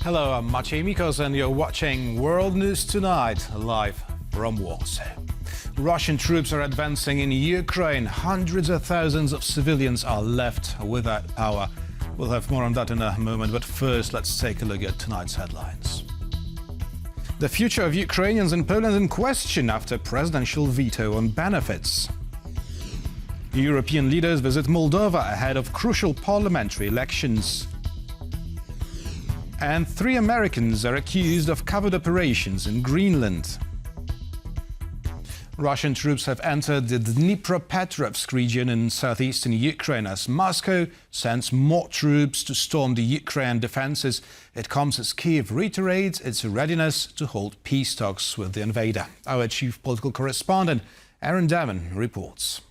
Hello, I'm Maciej Mikos and you're watching World News Tonight, live from Warsaw. Russian troops are advancing in Ukraine. Hundreds of thousands of civilians are left without power. We'll have more on that in a moment, but first let's take a look at tonight's headlines. The future of Ukrainians in Poland in question after presidential veto on benefits. European leaders visit Moldova ahead of crucial parliamentary elections. And 3 Americans are accused of covert operations in Greenland. Russian troops have entered the Dnipropetrovsk region in southeastern Ukraine as Moscow sends more troops to storm the Ukrainian defenses. It comes as Kyiv reiterates its readiness to hold peace talks with the invader. Our chief political correspondent, Aaron Damon, reports.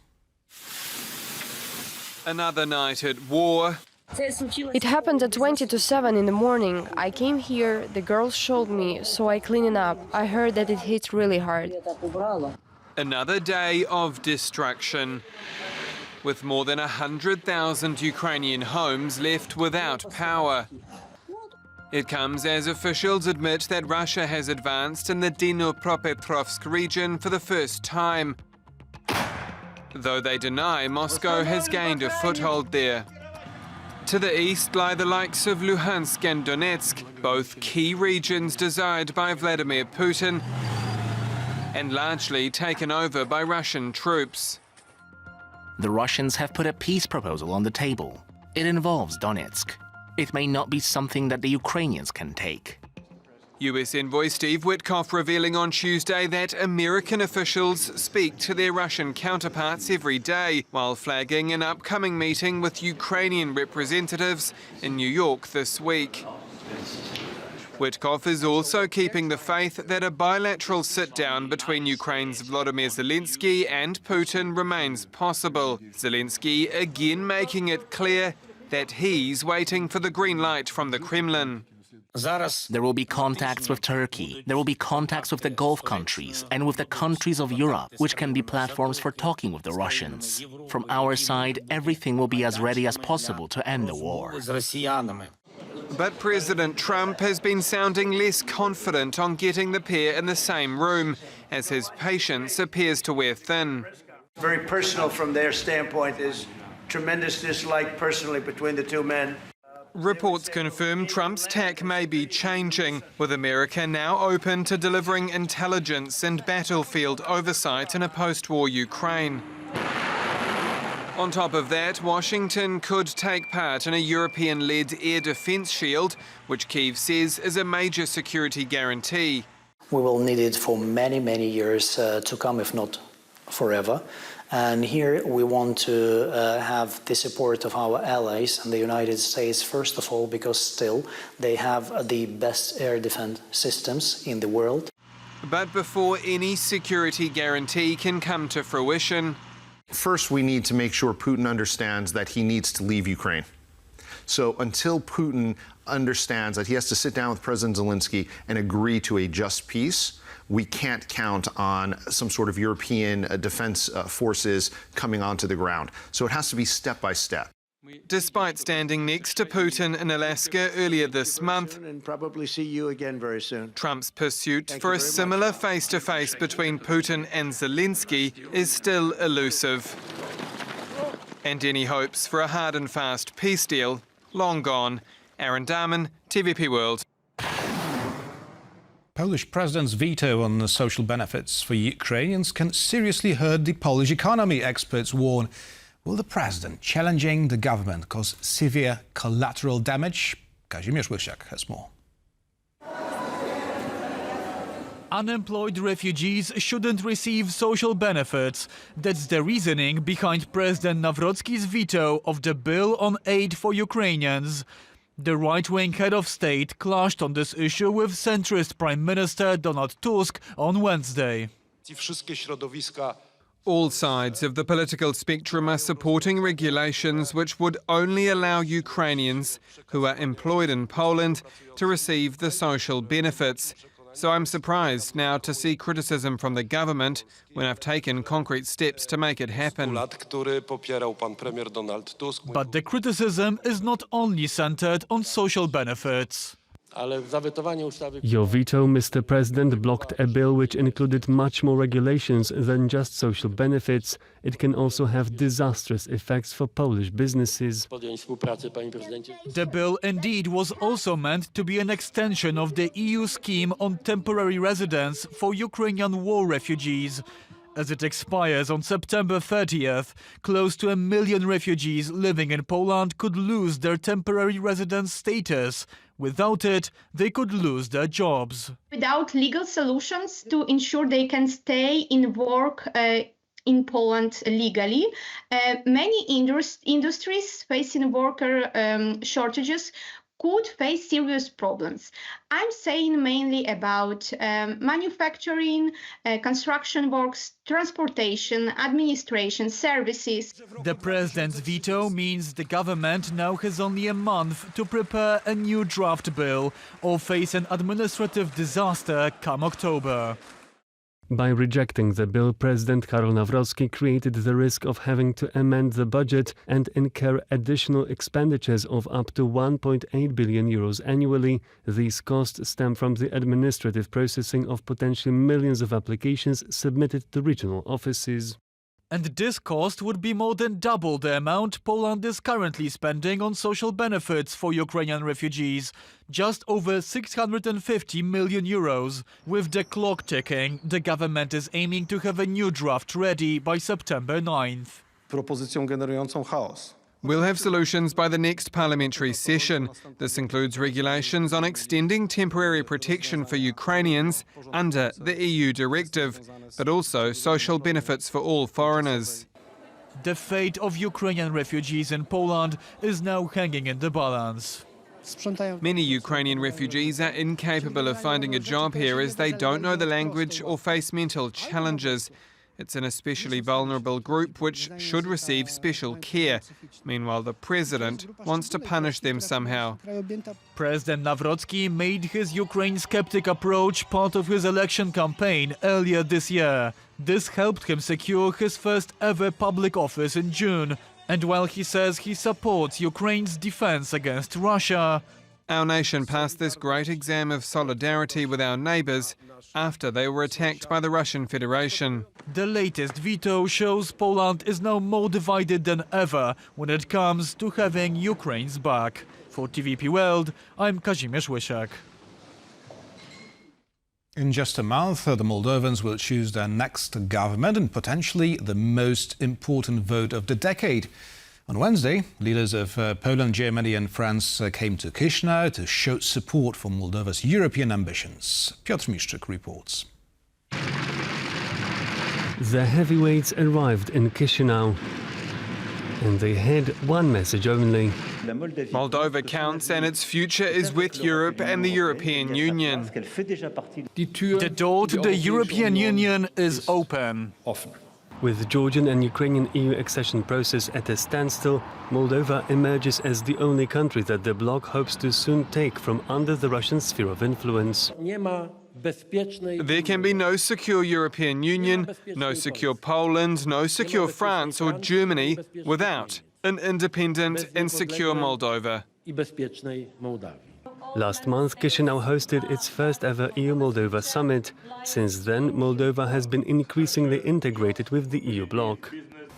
Another night at war. It happened at 20 to 7 in the morning. I came here, the girls showed me, so I cleaned it up. I heard that it hit really hard. Another day of destruction, with more than 100,000 Ukrainian homes left without power. It comes as officials admit that Russia has advanced in the Dnipropetrovsk region for the first time, though they deny Moscow has gained a foothold there. To the east lie the likes of Luhansk and Donetsk, both key regions desired by Vladimir Putin and largely taken over by Russian troops. The Russians have put a peace proposal on the table. It involves Donetsk. It may not be something that the Ukrainians can take. US envoy Steve Witkoff revealing on Tuesday that American officials speak to their Russian counterparts every day, while flagging an upcoming meeting with Ukrainian representatives in New York this week. Witkoff is also keeping the faith that a bilateral sit-down between Ukraine's Volodymyr Zelensky and Putin remains possible. Zelensky again making it clear that he's waiting for the green light from the Kremlin. There will be contacts with Turkey, there will be contacts with the Gulf countries and with the countries of Europe, which can be platforms for talking with the Russians. From our side, everything will be as ready as possible to end the war. But President Trump has been sounding less confident on getting the pair in the same room, as his patience appears to wear thin. Very personal from their standpoint. There's tremendous dislike personally between the two men. Reports confirm Trump's tack may be changing, with America now open to delivering intelligence and battlefield oversight in a post-war Ukraine. On top of that, Washington could take part in a European-led air defense shield, which Kyiv says is a major security guarantee. We will need it for many, many years to come, if not forever. And here we want to have the support of our allies and the United States, first of all, because still they have the best air defense systems in the world. But before any security guarantee can come to fruition, first, we need to make sure Putin understands that he needs to leave Ukraine. So until Putin understands that he has to sit down with President Zelensky and agree to a just peace, we can't count on some sort of European defense forces coming onto the ground. So it has to be step by step. Despite standing next to Putin in Alaska earlier this month, And probably see you again very soon. Trump's pursuit for a similar face-to-face between Putin and Zelensky is still elusive. And any hopes for a hard and fast peace deal, long gone. Aaron Darman, TVP World. Polish president's veto on the social benefits for Ukrainians can seriously hurt the Polish economy, experts warn. Will the president challenging the government cause severe collateral damage? Kazimierz Łysiak has more. Unemployed refugees shouldn't receive social benefits. That's the reasoning behind President Nawrocki's veto of the bill on aid for Ukrainians. The right-wing head of state clashed on this issue with centrist Prime Minister Donald Tusk on Wednesday. All sides of the political spectrum are supporting regulations which would only allow Ukrainians who are employed in Poland to receive the social benefits. So I'm surprised now to see criticism from the government when I've taken concrete steps to make it happen. But the criticism is not only centered on social benefits. Your veto, Mr. President, blocked a bill which included much more regulations than just social benefits. It can also have disastrous effects for Polish businesses. The bill indeed was also meant to be an extension of the EU scheme on temporary residence for Ukrainian war refugees. As it expires on September 30th, close to 1 million refugees living in Poland could lose their temporary residence status. Without it, they could lose their jobs. Without legal solutions to ensure they can stay in work in Poland legally, many industries facing worker shortages could face serious problems. I'm saying mainly about manufacturing, construction works, transportation, administration, services. The president's veto means the government now has only a month to prepare a new draft bill or face an administrative disaster come October. By rejecting the bill, President Karol Nawrocki created the risk of having to amend the budget and incur additional expenditures of up to 1.8 billion euros annually. These costs stem from the administrative processing of potentially millions of applications submitted to regional offices. And this cost would be more than double the amount Poland is currently spending on social benefits for Ukrainian refugees, just over 650 million euros. With the clock ticking, the government is aiming to have a new draft ready by September 9th. Propozycją generującą chaos. We'll have solutions by the next parliamentary session. This includes regulations on extending temporary protection for Ukrainians under the EU directive, but also social benefits for all foreigners. The fate of Ukrainian refugees in Poland is now hanging in the balance. Many Ukrainian refugees are incapable of finding a job here as they don't know the language or face mental challenges. It's an especially vulnerable group which should receive special care. Meanwhile, the president wants to punish them somehow. President Nawrocki made his Ukraine skeptic approach part of his election campaign earlier this year. This helped him secure his first ever public office in June. And while he says he supports Ukraine's defense against Russia, our nation passed this great exam of solidarity with our neighbors after they were attacked by the Russian Federation. The latest veto shows Poland is now more divided than ever when it comes to having Ukraine's back. For TVP World, I'm Kazimierz Łysiak. In just a month, the Moldovans will choose their next government and potentially the most important vote of the decade. On Wednesday, leaders of Poland, Germany and France came to Chișinău to show support for Moldova's European ambitions. Piotr Miszczyk reports. The heavyweights arrived in Chișinău, and they had one message only. Moldova counts and its future is with Europe and the European Union. The door to the European Union is open. With Georgian and Ukrainian EU accession process at a standstill, Moldova emerges as the only country that the bloc hopes to soon take from under the Russian sphere of influence. There can be no secure European Union, no secure Poland, no secure France or Germany without an independent and secure Moldova. Last month, Chișinău hosted its first ever EU-Moldova summit. Since then, Moldova has been increasingly integrated with the EU bloc.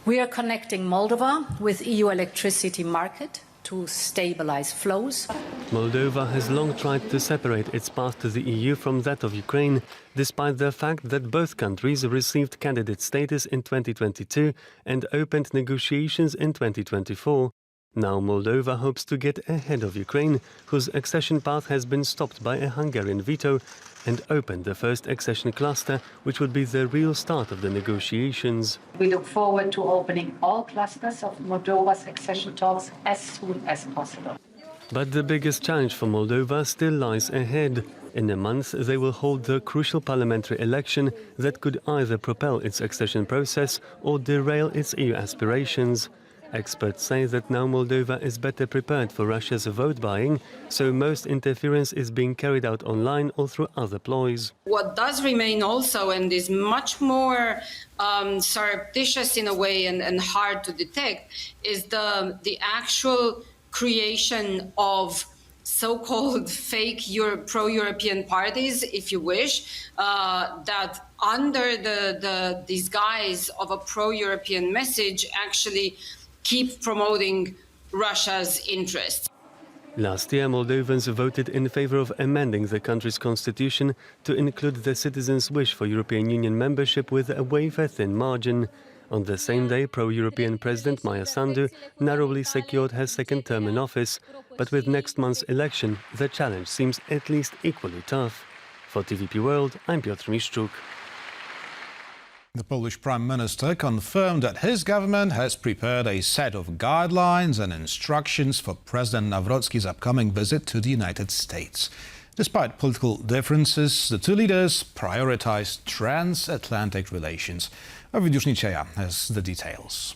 We are connecting Moldova with EU electricity market to stabilize flows. Moldova has long tried to separate its path to the EU from that of Ukraine, despite the fact that both countries received candidate status in 2022 and opened negotiations in 2024. Now Moldova hopes to get ahead of Ukraine, whose accession path has been stopped by a Hungarian veto, and open the first accession cluster, which would be the real start of the negotiations. We look forward to opening all clusters of Moldova's accession talks as soon as possible. But the biggest challenge for Moldova still lies ahead. In a month, they will hold the crucial parliamentary election that could either propel its accession process or derail its EU aspirations. Experts say that now Moldova is better prepared for Russia's vote buying, so most interference is being carried out online or through other ploys. What does remain also, and is much more surreptitious in a way and hard to detect, is the actual creation of so-called fake pro-European parties, if you wish, that under the disguise of a pro-European message actually keep promoting Russia's interests. Last year, Moldovans voted in favor of amending the country's constitution to include the citizens' wish for European Union membership with a wafer-thin margin. On the same day, pro-European President Maia Sandu narrowly secured her second term in office, but with next month's election, the challenge seems at least equally tough. For TVP World, I'm Piotr Miszczuk. The Polish Prime Minister confirmed that his government has prepared a set of guidelines and instructions for President Nawrocki's upcoming visit to the United States. Despite political differences, the two leaders prioritized transatlantic relations. Ovidiusz Nicieja has the details.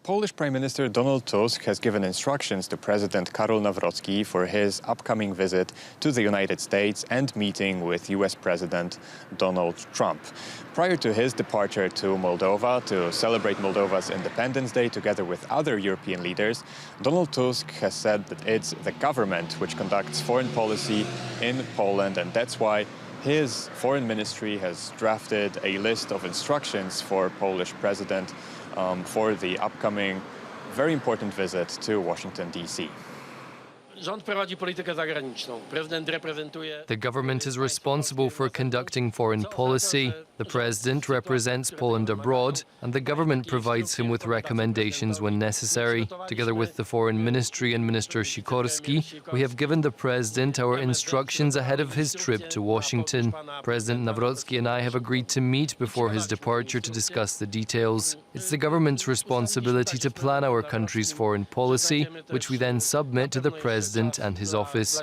Polish Prime Minister Donald Tusk has given instructions to President Karol Nawrocki for his upcoming visit to the United States and meeting with US President Donald Trump. Prior to his departure to Moldova to celebrate Moldova's Independence Day together with other European leaders, Donald Tusk has said that it's the government which conducts foreign policy in Poland, and that's why his foreign ministry has drafted a list of instructions for Polish President for the upcoming very important visit to Washington, D.C. The government is responsible for conducting foreign policy. The president represents Poland abroad, and the government provides him with recommendations when necessary. Together with the Foreign Ministry and Minister Sikorski, we have given the president our instructions ahead of his trip to Washington. President Nawrocki and I have agreed to meet before his departure to discuss the details. It's the government's responsibility to plan our country's foreign policy, which we then submit to the president and his office.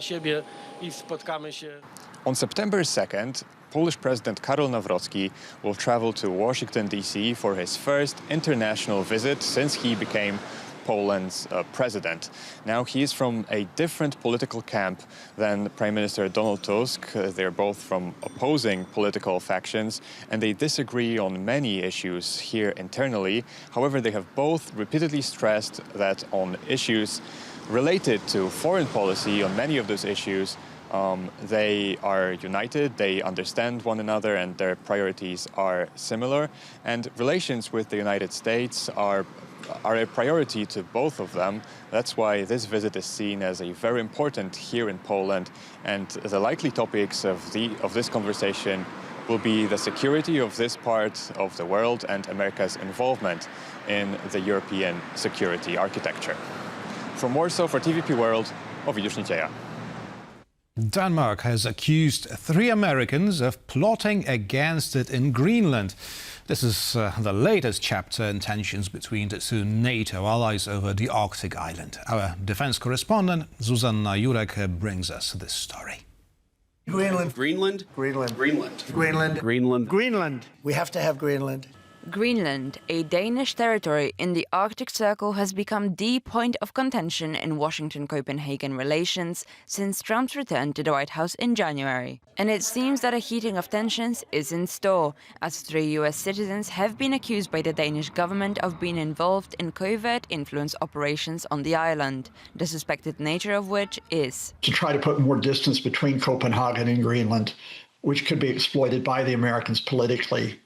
On September 2nd, Polish President Karol Nawrocki will travel to Washington, D.C. for his first international visit since he became Poland's president. Now, he is from a different political camp than Prime Minister Donald Tusk. They're both from opposing political factions, and they disagree on many issues here internally. However, they have both repeatedly stressed that on issues related to foreign policy, on many of those issues, they are united, they understand one another, and their priorities are similar. And relations with the United States are a priority to both of them. That's why this visit is seen as a very important here in Poland. And the likely topics of this conversation will be the security of this part of the world and America's involvement in the European security architecture. From Warsaw for TVP World, Ovidiusz Nicieja. Denmark has accused 3 Americans of plotting against it in Greenland. This is the latest chapter in tensions between the 2 NATO allies over the Arctic island. Our defense correspondent Zuzanna Jurek brings us this story. Greenland. Greenland? Greenland. Greenland. Greenland. Greenland. Greenland. We have to have Greenland. Greenland, a Danish territory in the Arctic Circle, has become the point of contention in Washington-Copenhagen relations since Trump's return to the White House in January. And it seems that a heating of tensions is in store, as 3 US citizens have been accused by the Danish government of being involved in covert influence operations on the island, the suspected nature of which is to try to put more distance between Copenhagen and Greenland, which could be exploited by the Americans politically,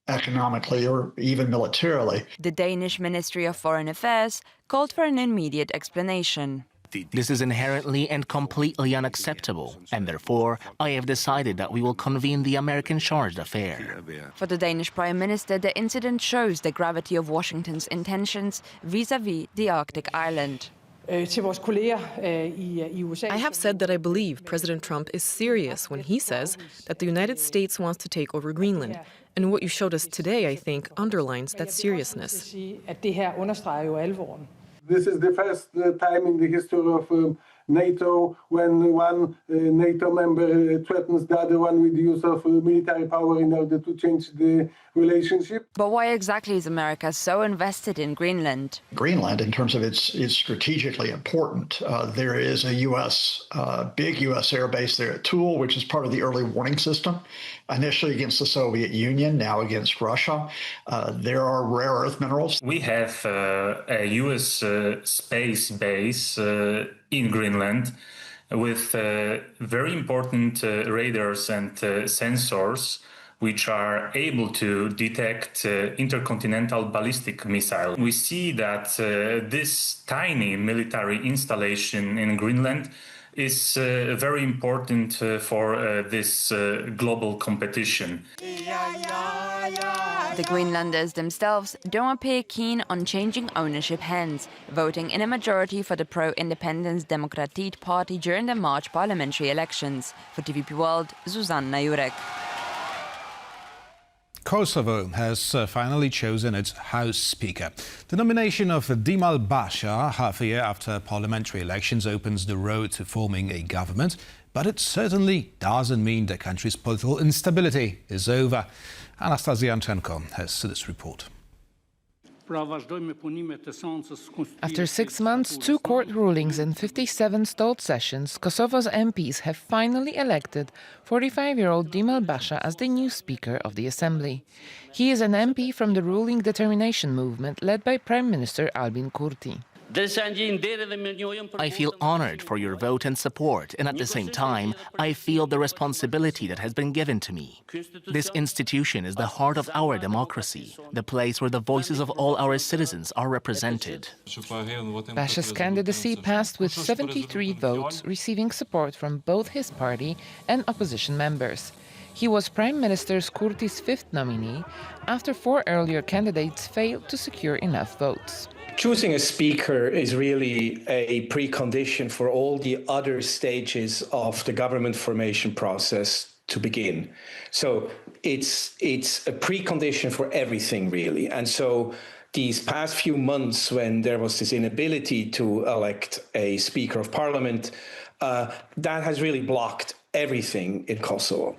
economically, or even militarily. The Danish Ministry of Foreign Affairs called for an immediate explanation. This is inherently and completely unacceptable, and therefore I have decided that we will convene the American-charged affair. For the Danish Prime Minister, the incident shows the gravity of Washington's intentions vis-à-vis the Arctic island. I have said that I believe President Trump is serious when he says that the United States wants to take over Greenland. And what you showed us today, I think, underlines that seriousness. This is the first time in the history of NATO when one NATO member threatens the other one with the use of military power in order to change the relationship. But why exactly is America so invested in Greenland? Greenland, in terms of it's strategically important. There is a big U.S. air base there at Toul, which is part of the early warning system, initially against the Soviet Union, now against Russia. There are rare earth minerals. We have a U.S. space base in Greenland with very important radars and sensors which are able to detect intercontinental ballistic missile. We see that this tiny military installation in Greenland is very important for this global competition. The Greenlanders themselves don't appear keen on changing ownership hands, voting in a majority for the pro-independence Demokratit party during the March parliamentary elections. For TVP World, Zuzanna Jurek. Kosovo has finally chosen its House Speaker. The nomination of Dima al-Basha half a year after parliamentary elections opens the road to forming a government, but it certainly doesn't mean the country's political instability is over. Anastasia Yanchenko has this report. After 6 months, 2 court rulings and 57 stalled sessions, Kosovo's MPs have finally elected 45-year-old Dima al-Basha as the new Speaker of the Assembly. He is an MP from the ruling determination movement led by Prime Minister Albin Kurti. I feel honored for your vote and support, and at the same time, I feel the responsibility that has been given to me. This institution is the heart of our democracy, the place where the voices of all our citizens are represented. Basha's candidacy passed with 73 votes, receiving support from both his party and opposition members. He was Prime Minister Kurti's 5th nominee after 4 earlier candidates failed to secure enough votes. Choosing a speaker is really a precondition for all the other stages of the government formation process to begin. So it's a precondition for everything, really. And so these past few months, when there was this inability to elect a Speaker of Parliament, that has really blocked everything in Kosovo.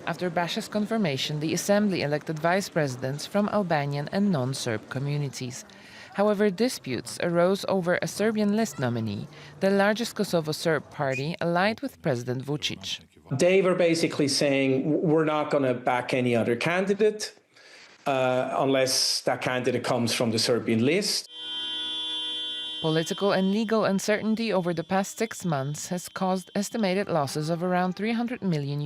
After Basha's confirmation, the Assembly elected vice presidents from Albanian and non-Serb communities. However, disputes arose over a Serbian list nominee, the largest Kosovo Serb party allied with President Vučić. They were basically saying, we're not going to back any other candidate unless that candidate comes from the Serbian list. Political and legal uncertainty over the past 6 months has caused estimated losses of around €300 million,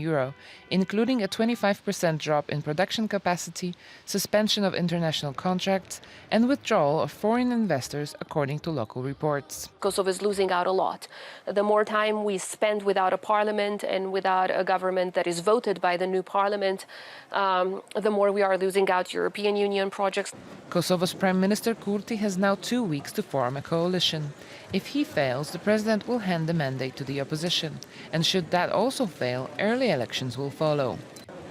including a 25% drop in production capacity, suspension of international contracts, and withdrawal of foreign investors, according to local reports. Kosovo is losing out a lot. The more time we spend without a parliament and without a government that is voted by the new parliament, the more we are losing out European Union projects. Kosovo's Prime Minister Kurti has now 2 weeks to form a coalition. If he fails, the president will hand the mandate to the opposition. And should that also fail, early elections will follow.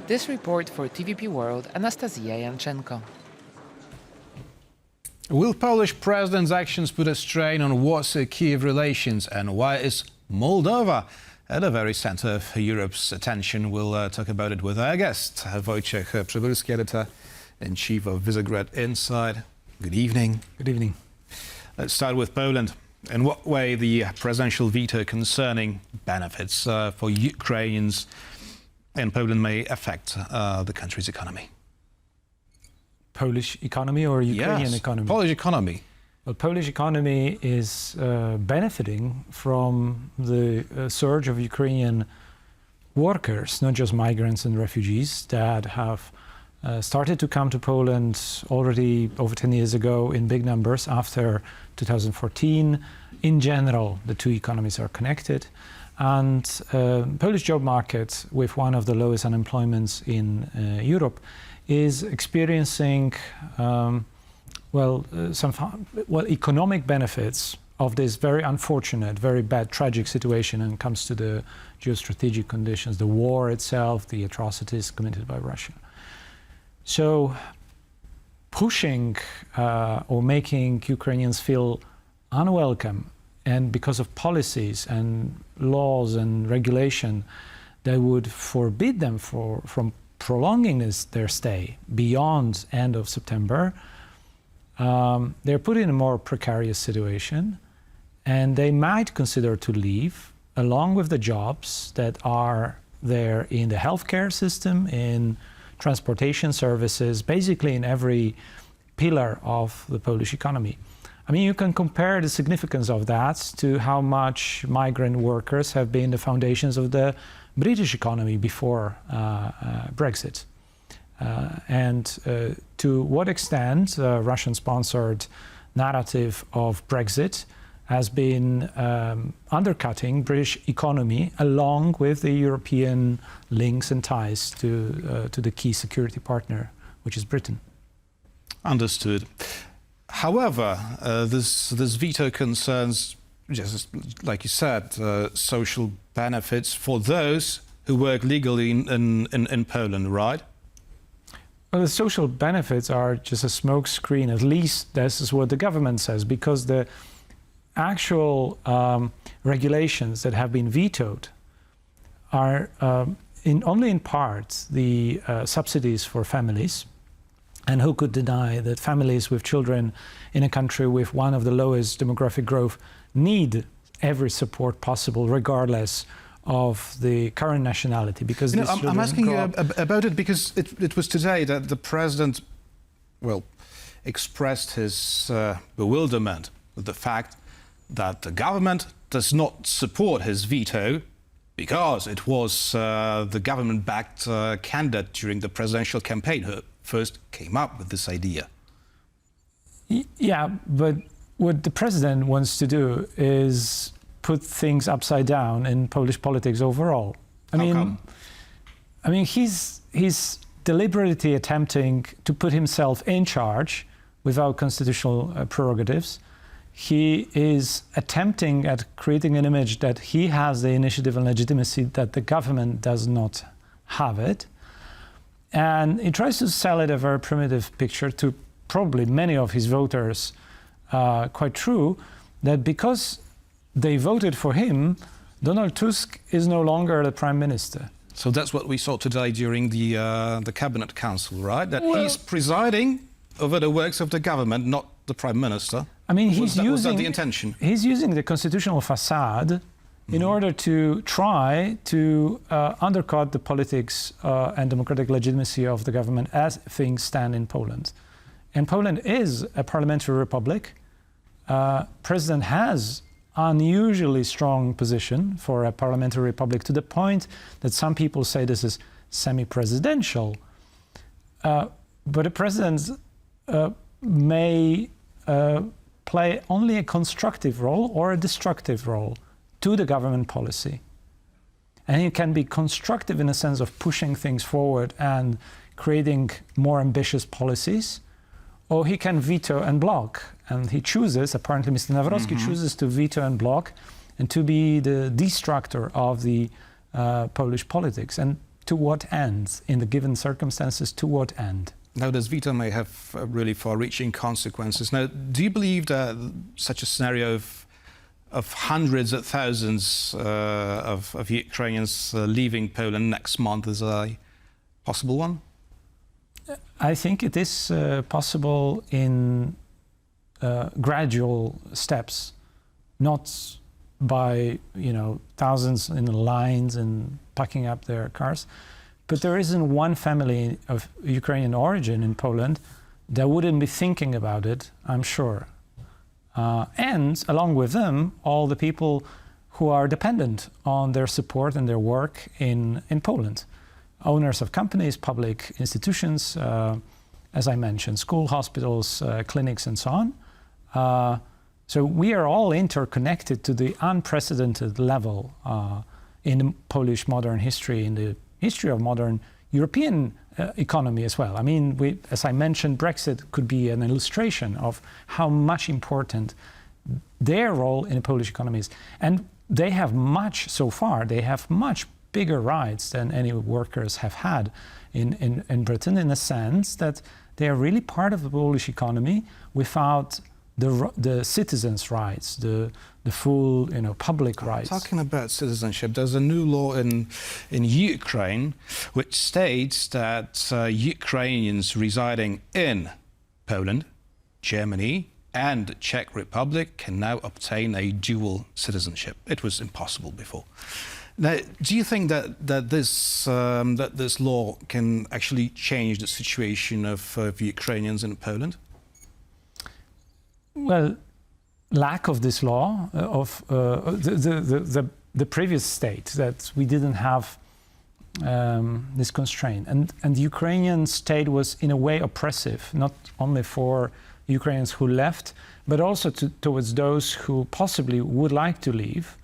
This report for TVP World, Anastasia Yanchenko. Will Polish president's actions put a strain on Warsaw-Kyiv relations, and why is Moldova at the very center of Europe's attention? We'll talk about it with our guest, Wojciech Przybylski, editor-in-chief of Visegrad Inside. Good evening. Good evening. Let's start with Poland. In what way the presidential veto concerning benefits for Ukrainians in Poland may affect the country's economy? Polish economy or Ukrainian economy? Polish economy. Well, Polish economy is benefiting from the surge of Ukrainian workers, not just migrants and refugees, that have started to come to Poland already over 10 years ago in big numbers after 2014. In general, the two economies are connected. And Polish job market, with one of the lowest unemployments in Europe, is experiencing economic benefits of this very unfortunate, very bad, tragic situation when it comes to the geostrategic conditions, the war itself, the atrocities committed by Russia. So pushing or making Ukrainians feel unwelcome, and because of policies and laws and regulation that would forbid them from prolonging their stay beyond end of September, they're put in a more precarious situation, and they might consider to leave along with the jobs that are there in the healthcare system, in transportation services, basically in every pillar of the Polish economy. I mean, you can compare the significance of that to how much migrant workers have been the foundations of the British economy before Brexit. And to what extent Russian-sponsored narrative of Brexit has been undercutting British economy along with the European links and ties to the key security partner, which is Britain. Understood. However, this veto concerns, just like you said, social benefits for those who work legally in Poland, right? Well, the social benefits are just a smokescreen. At least this is what the government says, because the actual regulations that have been vetoed are only in part the subsidies for families. And who could deny that families with children in a country with one of the lowest demographic growth need every support possible, regardless of the current nationality? Because I'm asking you about it because it was today that the president, well, expressed his bewilderment with the fact that the government does not support his veto because it was the government-backed candidate during the presidential campaign who first came up with this idea. Yeah, but what the president wants to do is put things upside down in Polish politics overall. I mean, he's deliberately attempting to put himself in charge without constitutional prerogatives. He is attempting at creating an image that he has the initiative and legitimacy that the government does not have it. And he tries to sell it a very primitive picture to probably many of his voters, quite true, that because they voted for him, Donald Tusk is no longer the prime minister. So that's what we saw today during the cabinet council, right? That he's presiding over the works of the government, not the prime minister. I mean, was that the intention? He's using the constitutional facade in order to try to undercut the politics and democratic legitimacy of the government as things stand in Poland. And Poland is a parliamentary republic. President has unusually strong position for a parliamentary republic, to the point that some people say this is semi-presidential. But a president may play only a constructive role or a destructive role to the government policy. And he can be constructive in the sense of pushing things forward and creating more ambitious policies, or he can veto and block. And he chooses, apparently Mr. Nawrocki chooses to veto and block and to be the destructor of the Polish politics. And to what end? In the given circumstances, to what end? Now, this veto may have really far-reaching consequences. Now, do you believe that such a scenario of hundreds of thousands of Ukrainians leaving Poland next month is a possible one? I think it is possible in gradual steps, not by thousands in lines and packing up their cars. But there isn't one family of Ukrainian origin in Poland that wouldn't be thinking about it, I'm sure. And along with them, all the people who are dependent on their support and their work in Poland. Owners of companies, public institutions, as I mentioned, school, hospitals, clinics, and so on. So we are all interconnected to the unprecedented level in Polish modern history, in the history of modern European economy as well. I mean, as I mentioned, Brexit could be an illustration of how much important their role in the Polish economy is. And they have much, so far, they have much bigger rights than any workers have had in Britain, in a sense that they are really part of the Polish economy without the citizens' rights, the full, public rights. Talking about citizenship, there's a new law in Ukraine which states that Ukrainians residing in Poland, Germany, and the Czech Republic can now obtain a dual citizenship. It was impossible before. Now, do you think that this law can actually change the situation of Ukrainians in Poland? Well, lack of this law, of the previous state, that we didn't have this constraint. And the Ukrainian state was in a way oppressive, not only for Ukrainians who left, but also towards those who possibly would like to leave.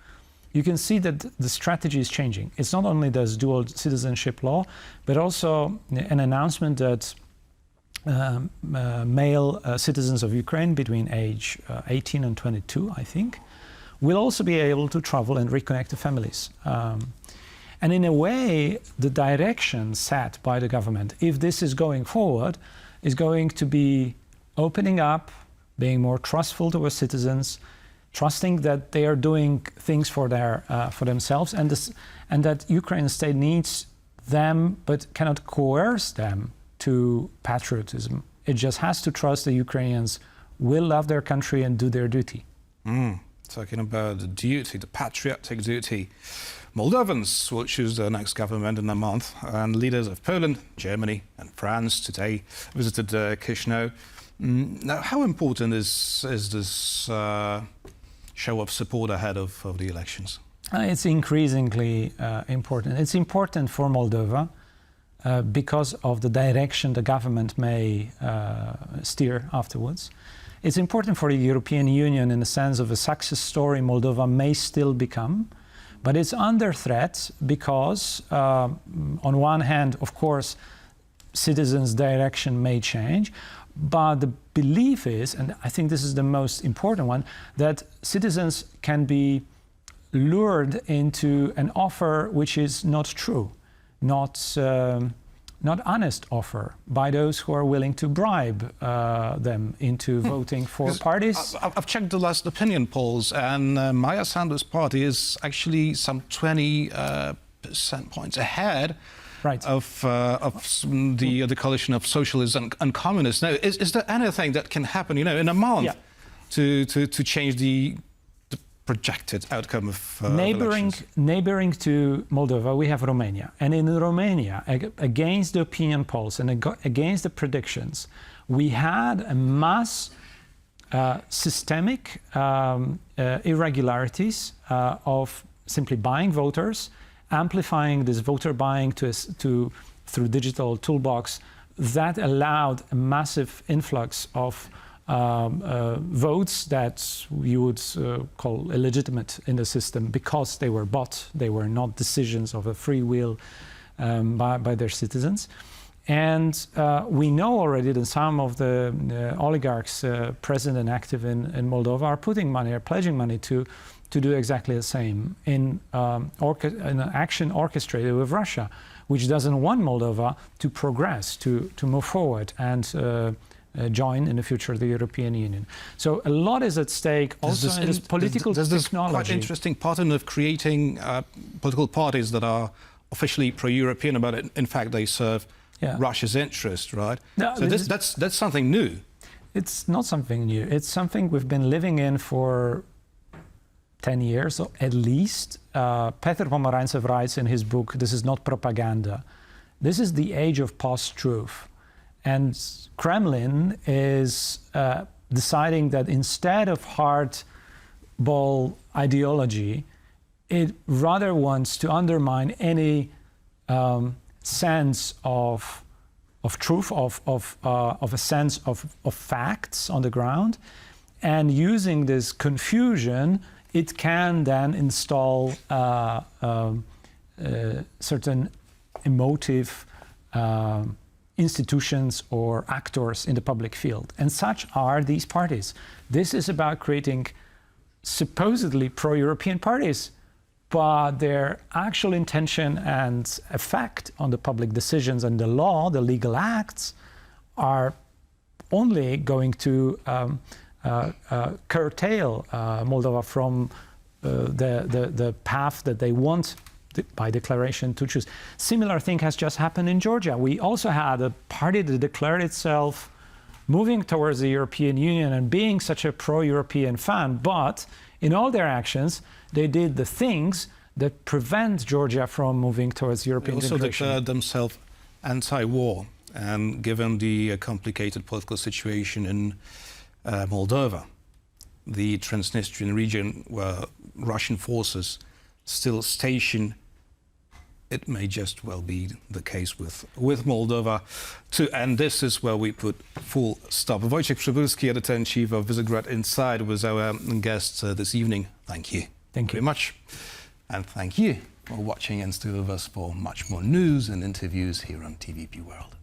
You can see that the strategy is changing. It's not only this dual citizenship law, but also an announcement that male citizens of Ukraine between age 18 and 22, I think, will also be able to travel and reconnect to families. And in a way, the direction set by the government, if this is going forward, is going to be opening up, being more trustful towards citizens, trusting that they are doing things for themselves, and that Ukrainian state needs them but cannot coerce them to patriotism. It just has to trust the Ukrainians will love their country and do their duty. Talking about the duty, the patriotic duty. Moldovans will choose their next government in a month, and leaders of Poland, Germany and France today visited Chișinău. Now, how important is this show of support ahead of the elections? It's increasingly important. It's important for Moldova because of the direction the government may steer afterwards. It's important for the European Union in the sense of a success story Moldova may still become, but it's under threat because, on one hand, of course, citizens' direction may change, but the belief is, and I think this is the most important one, that citizens can be lured into an offer which is not true, not honest offer by those who are willing to bribe them into voting for parties. I've checked the last opinion polls, and Maya Sandu's party is actually some 20 percent points ahead of the coalition of socialists and communists. Now, is there anything that can happen, in a month to change the projected outcome of elections? Neighboring to Moldova, we have Romania. And in Romania, against the opinion polls and against the predictions, we had a mass systemic irregularities of simply buying voters, amplifying this voter buying through digital toolbox that allowed a massive influx of votes that you would call illegitimate in the system because they were bought, they were not decisions of a free will by their citizens. And we know already that some of the oligarchs present and active in Moldova are putting money, are pledging money to do exactly the same in an action orchestrated with Russia, which doesn't want Moldova to progress, to move forward and join in the future the European Union. So a lot is at stake also in this political technology. There's this quite interesting pattern of creating political parties that are officially pro-European, but in fact they serve Russia's interest, right? No, so that's something new. It's not something new. It's something we've been living in for 10 years at least. Petr Pomerantsev writes in his book, "This is not propaganda. This is the age of post-truth." And Kremlin is deciding that instead of hardball ideology, it rather wants to undermine any sense of truth, of a sense of facts on the ground. And using this confusion, it can then install certain emotive institutions or actors in the public field. And such are these parties. This is about creating supposedly pro-European parties, but their actual intention and effect on the public decisions and the law, the legal acts, are only going to curtail Moldova from the path that they want by declaration to choose. Similar thing has just happened in Georgia. We also had a party that declared itself moving towards the European Union and being such a pro-European fan, but in all their actions, they did the things that prevent Georgia from moving towards European integration. They also declared themselves anti-war, and given the complicated political situation in Moldova, the Transnistrian region where Russian forces still station, it may just well be the case with Moldova too. And this is where we put full stop. Wojciech Przybylski, editor-in-chief of Visegrad Inside, was our guest this evening. Thank you. Thank you very much. And thank you for watching and stay with us for much more news and interviews here on TVP World.